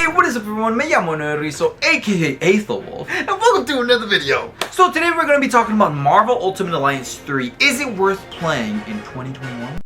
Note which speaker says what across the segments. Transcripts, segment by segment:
Speaker 1: Hey, what is up everyone? Me llamo Nerizo, aka Aethel Wolf, and welcome to another video. So today we're going to be talking about Marvel Ultimate Alliance 3. Is it worth playing in 2021?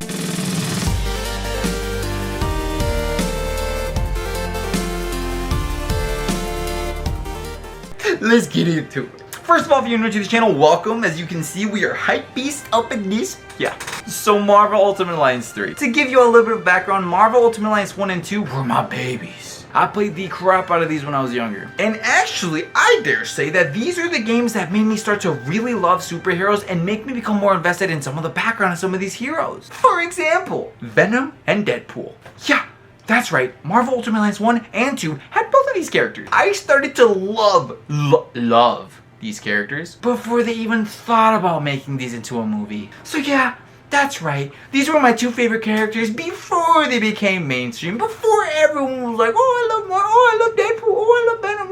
Speaker 1: Let's get into it. First of all, if you're new to the channel, welcome. As you can see, we are hype beast up in this. Yeah. So Marvel Ultimate Alliance 3. To give you a little bit of background, Marvel Ultimate Alliance 1 and 2 were my babies. I played the crap out of these when I was younger. And actually, I dare say that these are the games that made me start to really love superheroes and make me become more invested in some of the background of some of these heroes. For example, Venom and Deadpool. Yeah. That's right, Marvel Ultimate Alliance 1 and 2 had both of these characters. I started to love these characters before they even thought about making these into a movie. So yeah, that's right, these were my two favorite characters before they became mainstream, before everyone was like, oh I love Marvel, oh I love Deadpool, oh I love Venom.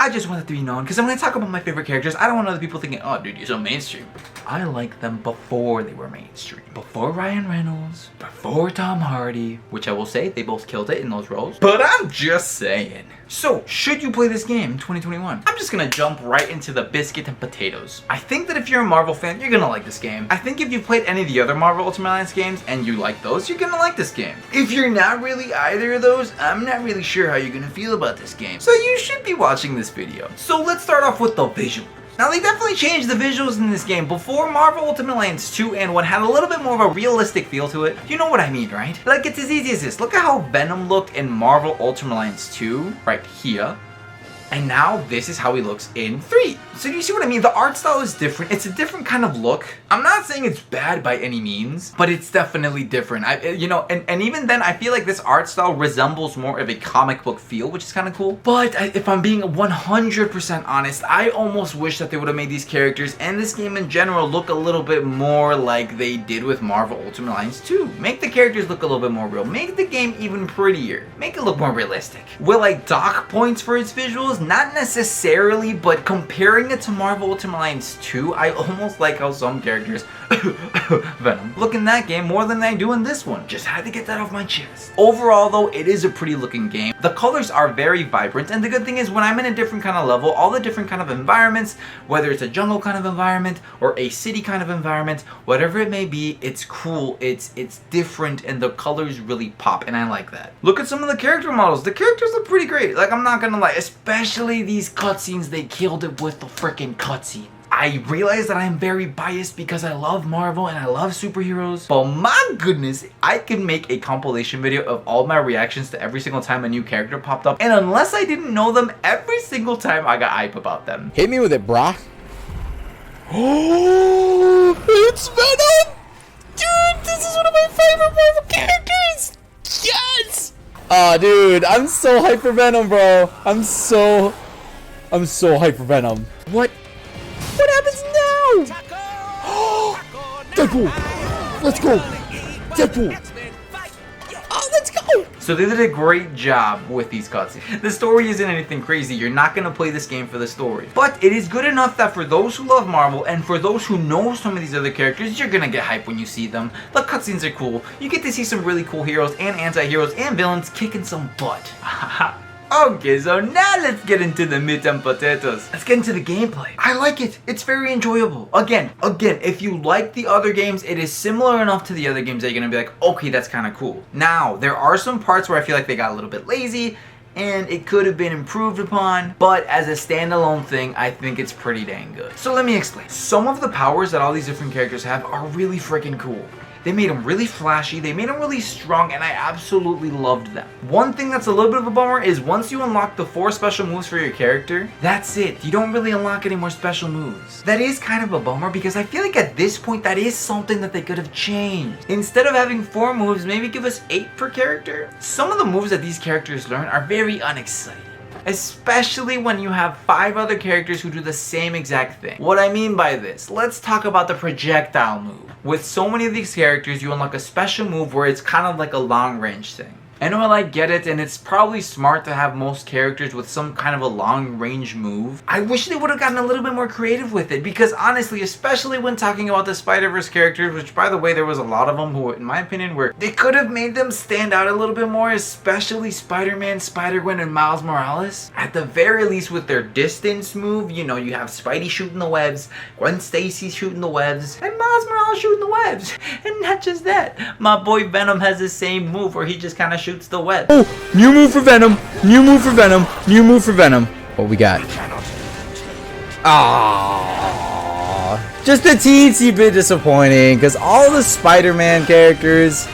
Speaker 1: I just want it to be known, because when I talk about my favorite characters, I don't want other people thinking, oh dude, you're so mainstream. I liked them before they were mainstream. Before Ryan Reynolds, before Tom Hardy, which I will say, they both killed it in those roles. But I'm just saying. So, should you play this game in 2021? I'm just gonna jump right into the biscuit and potatoes. I think that if you're a Marvel fan, you're gonna like this game. I think if you've played any of the other Marvel Ultimate Alliance games and you like those, you're gonna like this game. If you're not really either of those, I'm not really sure how you're gonna feel about this game. So you should be watching this video. So let's start off with the visual. Now they definitely changed the visuals in this game. Before, Marvel Ultimate Alliance 2 and 1 had a little bit more of a realistic feel to it. You know what I mean, right? Like, it's as easy as this. Look at how Venom looked in Marvel Ultimate Alliance 2, right here. And now this is how he looks in 3. So do you see what I mean? The art style is different. It's a different kind of look. I'm not saying it's bad by any means, but it's definitely different. And even then, I feel like this art style resembles more of a comic book feel, which is kind of cool. But if I'm being 100% honest, I almost wish that they would have made these characters and this game in general look a little bit more like they did with Marvel Ultimate Alliance 2. Make the characters look a little bit more real. Make the game even prettier. Make it look more realistic. Will I dock points for its visuals? Not necessarily, but comparing it to Marvel Ultimate Alliance 2, I almost like how some characters Venom look in that game more than I do in this one. Just had to get that off my chest. Overall though, it is a pretty looking game. The colors are very vibrant, and the good thing is when I'm in a different kind of level, all the different kind of environments, whether it's a jungle kind of environment or a city kind of environment, whatever it may be, it's cool, it's different, and the colors really pop, and I like that. Look at some of the character models. The characters look pretty great. Like, I'm not gonna lie, especially these cutscenes, they killed it with the freaking cutscene. I realize that I am very biased because I love Marvel and I love superheroes, but my goodness, I can make a compilation video of all my reactions to every single time a new character popped up, and unless I didn't know them, every single time I got hype about them.
Speaker 2: Hit me with it, brah. Oh, it's Venom! Dude, this is one of my favorite Marvel characters! Yes! Aw, dude, I'm so hyped for Venom, bro. I'm so hyped for Venom. What happens now? Deadpool! Let's go! Deadpool! Oh, let's go!
Speaker 1: So they did a great job with these cutscenes. The story isn't anything crazy. You're not going to play this game for the story. But it is good enough that for those who love Marvel and for those who know some of these other characters, you're going to get hyped when you see them. The cutscenes are cool. You get to see some really cool heroes and anti-heroes and villains kicking some butt. Okay, so now let's get into the meat and potatoes. Let's get into the gameplay. I like it. It's very enjoyable. Again, if you like the other games, it is similar enough to the other games that you're gonna be like, okay, that's kind of cool. Now, there are some parts where I feel like they got a little bit lazy and it could have been improved upon, but as a standalone thing, I think it's pretty dang good. So let me explain. Some of the powers that all these different characters have are really freaking cool. They made them really flashy, they made them really strong, and I absolutely loved them. One thing that's a little bit of a bummer is once you unlock the 4 special moves for your character, that's it. You don't really unlock any more special moves. That is kind of a bummer because I feel like at this point that is something that they could have changed. Instead of having 4 moves, maybe give us 8 per character. Some of the moves that these characters learn are very unexciting. Especially when you have 5 other characters who do the same exact thing. What I mean by this, let's talk about the projectile move. With so many of these characters, you unlock a special move where it's kind of like a long range thing. I know I get it, and it's probably smart to have most characters with some kind of a long range move. I wish they would have gotten a little bit more creative with it, because honestly, especially when talking about the Spider-Verse characters, which by the way, there was a lot of them who, in my opinion, were, they could have made them stand out a little bit more, especially Spider-Man, Spider-Gwen, and Miles Morales. At the very least, with their distance move, you know, you have Spidey shooting the webs, Gwen Stacy shooting the webs, and Miles Morales shooting the webs. And not just that, my boy Venom has the same move where he just kind of shoots the web.
Speaker 2: Oh, new move for Venom. New move for Venom. New move for Venom. What we got? Ah, just a teensy bit disappointing because all the Spider-Man characters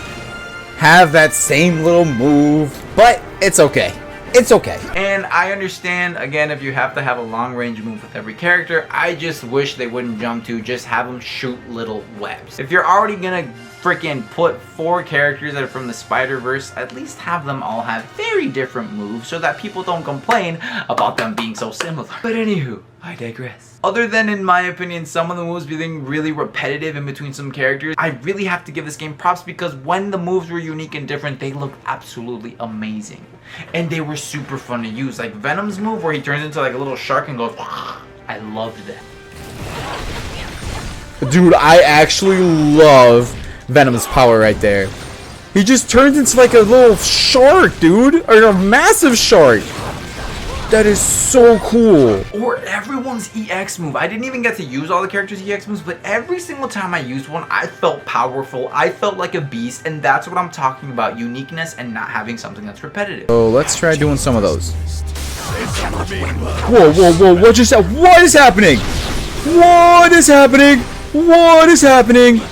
Speaker 2: have that same little move, but it's okay. It's okay.
Speaker 1: And I understand, again, if you have to have a long range move with every character, I just wish they wouldn't jump to just have them shoot little webs. If you're already gonna freaking put 4 characters that are from the Spider-Verse, at least have them all have very different moves so that people don't complain about them being so similar. But anywho, I digress. Other than, in my opinion, some of the moves being really repetitive in between some characters, I really have to give this game props because when the moves were unique and different, they looked absolutely amazing. And they were super fun to use. Like Venom's move where he turns into like a little shark and goes, I loved that.
Speaker 2: Dude, I actually love Venom's power right there. He just turns into like a little shark, dude. Or a massive shark. That is so cool.
Speaker 1: Or everyone's EX move. I didn't even get to use all the characters' EX moves, but every single time I used one, I felt powerful. I felt like a beast, and that's what I'm talking about. Uniqueness and not having something that's repetitive.
Speaker 2: So let's try doing some of those. Whoa, whoa, whoa, what just happened? What is happening? What is happening? What is happening?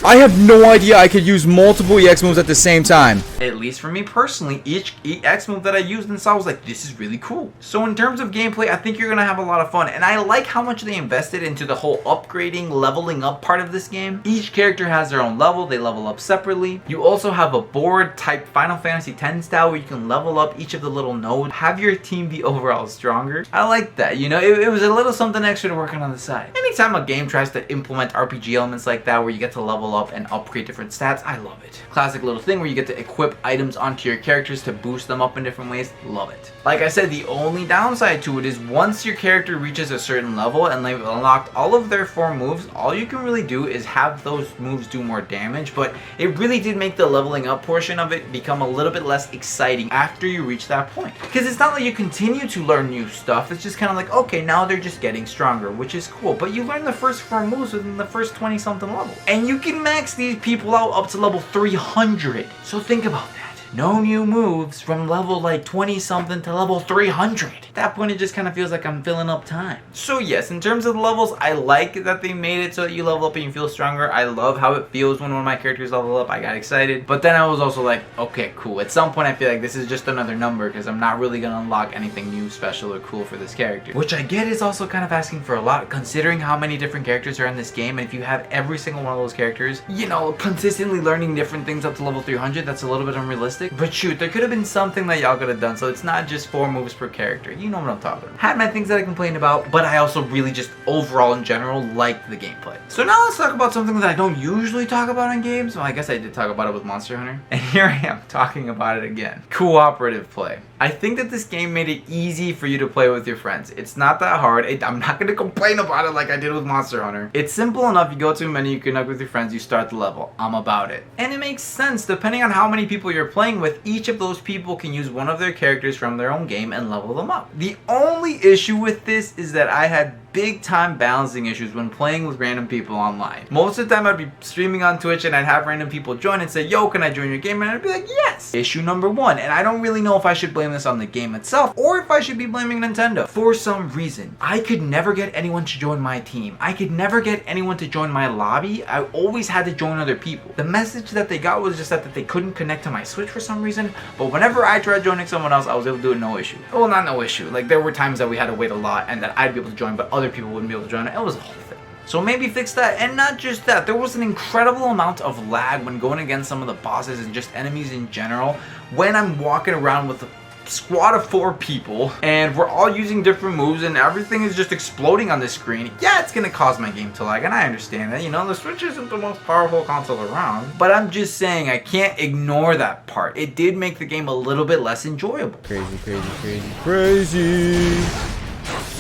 Speaker 2: I have no idea I could use multiple EX moves at the same time.
Speaker 1: At least for me personally, each EX move that I used and saw was like, this is really cool. So in terms of gameplay, I think you're going to have a lot of fun. And I like how much they invested into the whole upgrading, leveling up part of this game. Each character has their own level. They level up separately. You also have a board type Final Fantasy X style where you can level up each of the little nodes, have your team be overall stronger. I like that. You know, it was a little something extra to work on the side. Anytime a game tries to implement RPG elements like that where you get to level up and upgrade different stats, I love it. Classic little thing where you get to equip items onto your characters to boost them up in different ways, love it. Like I said, the only downside to it is once your character reaches a certain level and they've unlocked all of their 4 moves, all you can really do is have those moves do more damage, but it really did make the leveling up portion of it become a little bit less exciting after you reach that point. Because it's not like you continue to learn new stuff, it's just kind of like, okay, now they're just getting stronger, which is cool, but you learn the first 4 moves within the first 20 something levels. And you can max these people out up to level 300. So think about that. No new moves from level like 20 something to level 300. At that point it just kind of feels like I'm filling up time. So yes, in terms of the levels, I like that they made it so that you level up and you feel stronger. I love how it feels when one of my characters level up. I got excited. But then I was also like, okay, cool. At some point I feel like this is just another number because I'm not really gonna unlock anything new, special, or cool for this character. Which I get is also kind of asking for a lot considering how many different characters are in this game, and if you have every single one of those characters, you know, consistently learning different things up to level 300, that's a little bit unrealistic. But shoot, there could have been something that y'all could have done, so it's not just 4 moves per character. You know what I'm talking about. Had my things that I complained about, but I also really just overall in general liked the gameplay. So now let's talk about something that I don't usually talk about in games. Well, I guess I did talk about it with Monster Hunter. And here I am talking about it again. Cooperative play. I think that this game made it easy for you to play with your friends. It's not that hard. I'm not going to complain about it like I did with Monster Hunter. It's simple enough. You go to a menu, you connect with your friends, you start the level. I'm about it. And it makes sense. Depending on how many people you're playing with, each of those people can use one of their characters from their own game and level them up. The only issue with this is that I had big time balancing issues when playing with random people online. Most of the time I'd be streaming on Twitch and I'd have random people join and say, yo, can I join your game? And I'd be like, yes. Issue number 1, and I don't really know if I should blame this on the game itself or if I should be blaming Nintendo. For some reason, I could never get anyone to join my team. I could never get anyone to join my lobby. I always had to join other people. The message that they got was just that they couldn't connect to my Switch for some reason, but whenever I tried joining someone else, I was able to do it no issue. Well, not no issue. Like, there were times that we had to wait a lot and that I'd be able to join, but other people wouldn't be able to join. It was a whole thing. So maybe fix that. And not just that, there was an incredible amount of lag when going against some of the bosses and just enemies in general when I'm walking around with squad of 4 people, and we're all using different moves, and everything is just exploding on the screen. Yeah, it's gonna cause my game to lag, and I understand that. You know, the Switch isn't the most powerful console around, but I'm just saying I can't ignore that part. It did make the game a little bit less enjoyable.
Speaker 2: Crazy, crazy, crazy, crazy.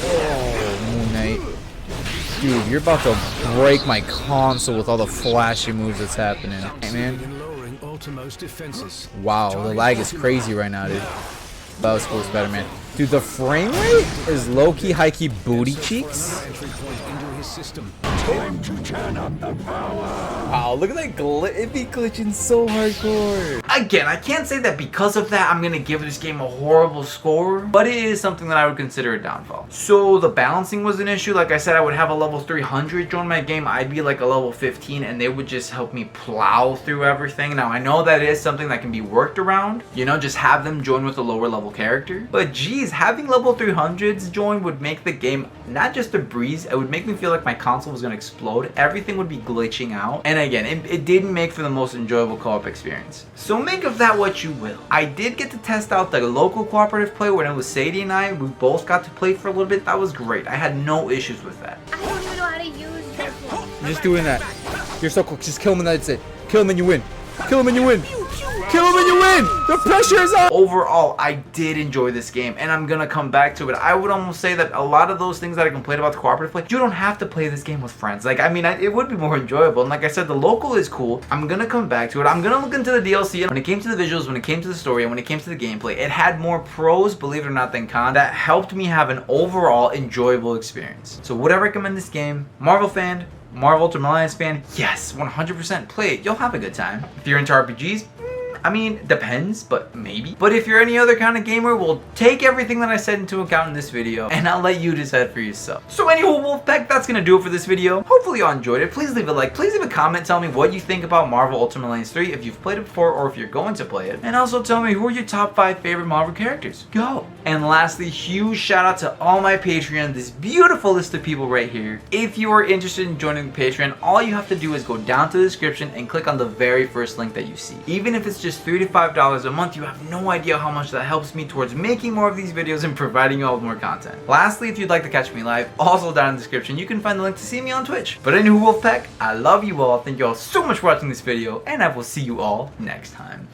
Speaker 2: Oh, Moon Knight. Dude, you're about to break my console with all the flashy moves that's happening. Hey, man. Wow, the lag is crazy right now, dude. That was cool, Spider-Man. Dude, the frame rate is low-key, high-key booty cheeks. Wow, look at that it be glitching so hardcore.
Speaker 1: Again, I can't say that because of that I'm gonna give this game a horrible score, but it is something that I would consider a downfall. So the balancing was an issue. Like I said, I would have a level 300 join my game. I'd be like a level 15, and they would just help me plow through everything. Now I know that is something that can be worked around, you know, just have them join with a lower level character. But geez, having level 300s join would make the game not just a breeze, it would make me feel like my console was gonna explode. Everything would be glitching out, and again, it didn't make for the most enjoyable co-op experience. So make of that what you will. I did get to test out the local cooperative play when it was Sadie and I. We both got to play for a little bit. That was great. I had no issues with that.
Speaker 3: I don't even know how to use this one.
Speaker 2: You're just doing that. You're so cool. Just kill him and that's it. Kill him and you win. Kill him and you win. Kill him and you win! The pressure is on!
Speaker 1: Overall, I did enjoy this game, and I'm gonna come back to it. I would almost say that a lot of those things that I complained about the cooperative play, you don't have to play this game with friends. Like, I mean, it would be more enjoyable. And like I said, the local is cool. I'm gonna come back to it. I'm gonna look into the DLC. And when it came to the visuals, when it came to the story, and when it came to the gameplay, it had more pros, believe it or not, than cons. That helped me have an overall enjoyable experience. So would I recommend this game? Marvel fan? Marvel Ultimate Alliance fan? Yes, 100% play it. You'll have a good time. If you're into RPGs, I mean, depends, but maybe. But if you're any other kind of gamer, we'll take everything that I said into account in this video, and I'll let you decide for yourself. So anywho, Wolfpack, that's gonna do it for this video. Hopefully you all enjoyed it. Please leave a like. Please leave a comment. Tell me what you think about Marvel Ultimate Alliance 3, if you've played it before or if you're going to play it. And also tell me who are your top 5 favorite Marvel characters. Go! And lastly, huge shout out to all my Patreon, this beautiful list of people right here. If you are interested in joining the Patreon, all you have to do is go down to the description and click on the very first link that you see. Even if it's just $3 to $5 a month, you have no idea how much that helps me towards making more of these videos and providing you all with more content. Lastly, if you'd like to catch me live, also down in the description, you can find the link to see me on Twitch. But anywho, Wolfpack, I love you all. Thank you all so much for watching this video, and I will see you all next time.